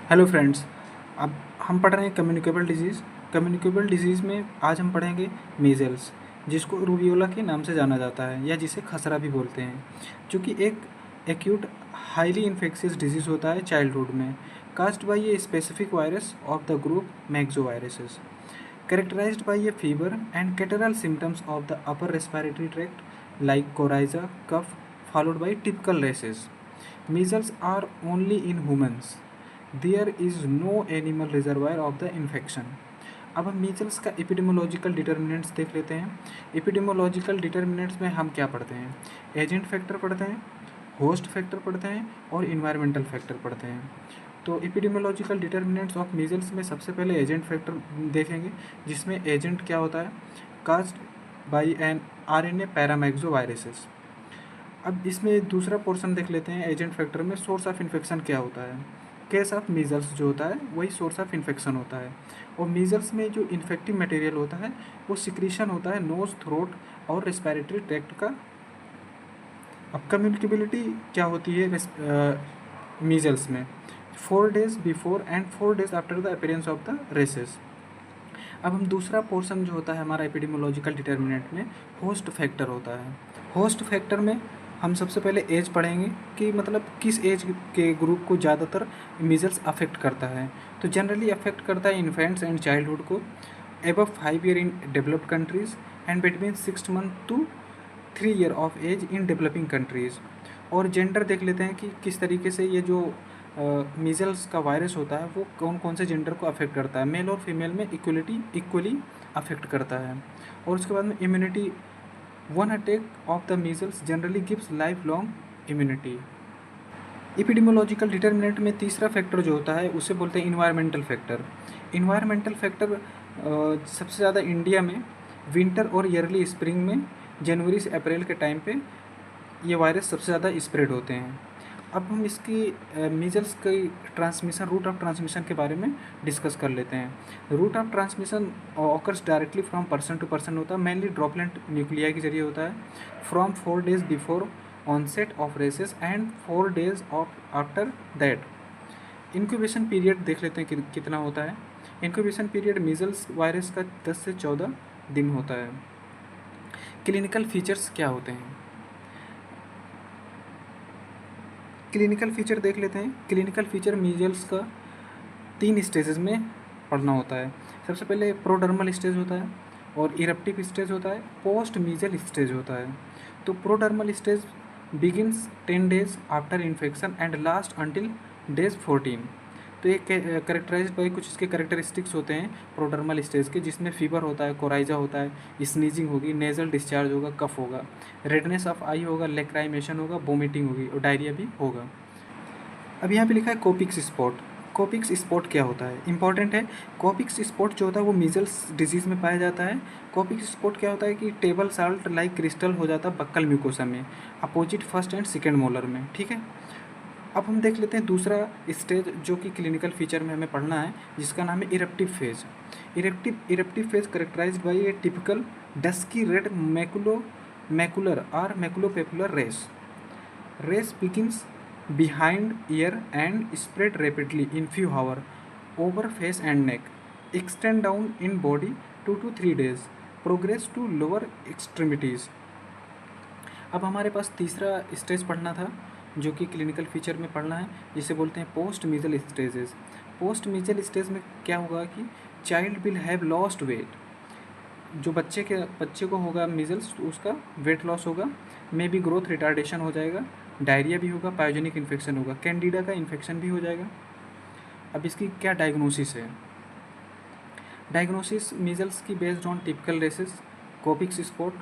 Hello friends. अब हम पढ़ रहे हैं कम्युनिकेबल डिजीज़। कम्युनिकेबल डिजीज़ में आज हम पढ़ेंगे मीज़ल्स, जिसको रूबियोला के नाम से जाना जाता है या जिसे खसरा भी बोलते हैं, जो कि एक एक्यूट हाईली इन्फेक्शियस डिजीज़ होता है चाइल्डहुड में, caused by a specific virus of the group myxoviruses, characterized by a fever and catarrhal symptoms of the upper respiratory tract like coryza, cough, followed by typical rashes. Measles are only in humans. There is no animal reservoir of the infection. अब हम measles का epidemiological determinants देख लेते हैं। Epidemiological determinants में हम क्या पढ़ते हैं? एजेंट फैक्टर पढ़ते हैं, होस्ट फैक्टर पढ़ते हैं और इन्वायरमेंटल फैक्टर पढ़ते हैं। तो एपिडेमियोलॉजिकल डिटर्मिनेंट्स ऑफ मीजल्स में सबसे पहले एजेंट फैक्टर देखेंगे, जिसमें एजेंट क्या होता है? Caused by an RNA paramyxoviruses. अब इसमें दूसरा पोर्शन देख लेते हैं। एजेंट फैक्टर में सोर्स ऑफ इन्फेक्शन क्या होता है? केस ऑफ मीजल्स जो होता है वही सोर्स ऑफ इन्फेक्शन होता है। और मीजल्स में जो इन्फेक्टिव मटेरियल होता है वो सिक्रीशन होता है नोज, थ्रोट और रेस्पिरेटरी ट्रैक्ट का। अब कम्युनिकेबिलिटी क्या होती है मीजल्स में? 4 days before and 4 days after the appearance of the rashes. अब हम दूसरा पोर्शन जो होता है हमारा एपिडेमियोलॉजिकल डिटर्मिनेंट में, होस्ट फैक्टर होता है। होस्ट फैक्टर में हम सबसे पहले एज पढ़ेंगे कि मतलब किस एज के ग्रुप को ज़्यादातर मीजल्स अफेक्ट करता है। तो जनरली अफेक्ट करता है इन्फेंट्स एंड चाइल्डहुड को, above 5 year in developed countries and between 6 month to 3 year of age in developing countries. और जेंडर देख लेते हैं कि किस तरीके से ये जो मीजल्स का वायरस होता है वो कौन कौन से जेंडर को अफेक्ट करता है। मेल और फीमेल में इक्वली अफेक्ट करता है। और उसके बाद में immunity, one attack of the measles generally gives life long immunity. Epidemiological determinant में तीसरा फैक्टर जो होता है उसे बोलते हैं इन्वायरमेंटल फैक्टर। इन्वायरमेंटल फैक्टर सबसे ज़्यादा इंडिया में विंटर और ईयरली स्प्रिंग में जनवरी से अप्रैल के टाइम पे ये वायरस सबसे ज़्यादा स्प्रेड होते हैं। अब हम इसकी मीजल्स की ट्रांसमिशन, रूट ऑफ ट्रांसमिशन के बारे में डिस्कस कर लेते हैं। Route of transmission occurs directly from person to person होता है, मेनली ड्रॉपलेट न्यूक्लिया के जरिए होता है, from 4 days before onset of rashes and 4 days of after that. Incubation period देख लेते हैं कि कितना होता है। इंक्यूबेशन पीरियड मीजल्स वायरस का 10 से 14 दिन होता है। क्लिनिकल फीचर्स क्या होते हैं? क्लिनिकल फीचर देख लेते हैं। क्लिनिकल फीचर मीजल्स का 3 स्टेजेस में पढ़ना होता है। सबसे पहले प्रोडर्मल स्टेज होता है और इरप्टिव स्टेज होता है, पोस्ट मीजल स्टेज होता है। तो prodromal stage begins 10 days after infection and last until days 14। तो ये करेक्टराइज्ड बाई कुछ इसके करेक्टरिस्टिक्स होते हैं प्रोडर्मल स्टेज के, जिसमें फीवर होता है, कोराइजा होता है, स्नीजिंग होगी, नेजल डिस्चार्ज होगा, कफ होगा, रेडनेस ऑफ आई होगा, लेक्राइमेशन होगा, वोमिटिंग होगी और डायरिया भी होगा। अब यहाँ पे लिखा है कोपिक्स स्पॉट। कोपिक्स स्पॉट क्या होता है? इंपॉर्टेंट है। कोपिक्स स्पॉट जो होता है वो मीजल्स डिजीज़ में पाया जाता है। कोपिक्स स्पॉट क्या होता है कि टेबल साल्ट लाइक क्रिस्टल हो जाता है बक्कल म्यूकोसा में, opposite first and second molar में। ठीक है। अब हम देख लेते हैं दूसरा स्टेज जो कि क्लिनिकल फीचर में हमें पढ़ना है, जिसका नाम है eruptive phase. Eruptive phase characterized by a typical dusky red macular और maculopapular rash. Rash begins behind ear and spread rapidly in few hours over face and neck, extend down in body 2 to 3 days, progress to lower extremities। अब हमारे पास तीसरा stage पढ़ना था जो कि clinical feature में पढ़ना है, जिसे बोलते हैं पोस्ट मीजल स्टेजेस। पोस्ट मीजल स्टेज में क्या होगा कि child will have lost weight. जो बच्चे को होगा मीजल्स तो उसका वेट लॉस होगा, मे बी ग्रोथ रिटार्डेशन हो जाएगा, डायरिया भी होगा, पायोजेनिक इन्फेक्शन होगा, कैंडिडा का इन्फेक्शन भी हो जाएगा। अब इसकी क्या डायग्नोसिस है? डायग्नोसिस मीजल्स की based on typical rashes, Koplik's spot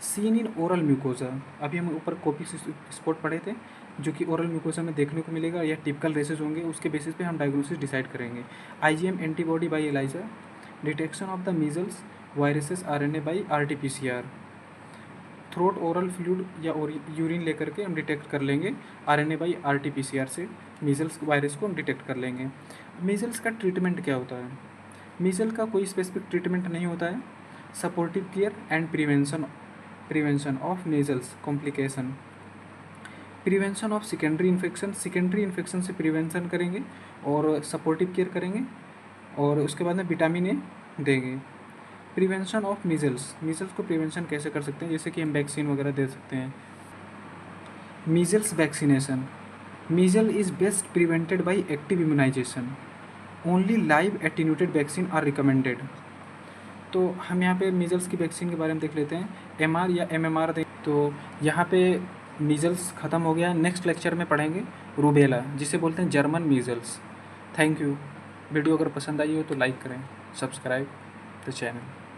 seen in oral mucosa. अभी हम ऊपर कोपिक्स स्पॉट पढ़े थे जो कि ओरल म्यूकोजा में देखने को मिलेगा, या टिपिकल रेसेस होंगे, उसके बेसिस पे हम डायग्नोसिस डिसाइड करेंगे। IgM antibody by ELISA, detection of the measles viruses RNA by RTPCR, throat oral fluid या यूरिन लेकर के हम डिटेक्ट कर लेंगे, आरएनए बाई आरटीपीसीआर से मीजल्स वायरस को हम डिटेक्ट कर लेंगे। मीजल्स का ट्रीटमेंट क्या होता है? मीजल का कोई स्पेसिफिक ट्रीटमेंट नहीं होता है। Supportive care and prevention of measles complication. Prevention of secondary infection, secondary infection से प्रिवेंशन करेंगे और सपोर्टिव केयर करेंगे, और उसके बाद में विटामिन ए देंगे। प्रिवेंशन ऑफ मीजल्स, मीजल्स को प्रिवेंशन कैसे कर सकते हैं, जैसे कि हम वैक्सीन वगैरह दे सकते हैं। Measles vaccination, measle is best prevented by active immunization, only live attenuated vaccine are recommended. तो हम यहाँ पे मीजल्स की वैक्सीन के बारे में देख लेते हैं, एमआर या एमएमआर दें। तो यहाँ पे मीजल्स ख़त्म हो गया, नेक्स्ट लेक्चर में पढ़ेंगे रूबेला, जिसे बोलते हैं German measles. Thank you. Video अगर पसंद आई हो तो लाइक करें, सब्सक्राइब द चैनल।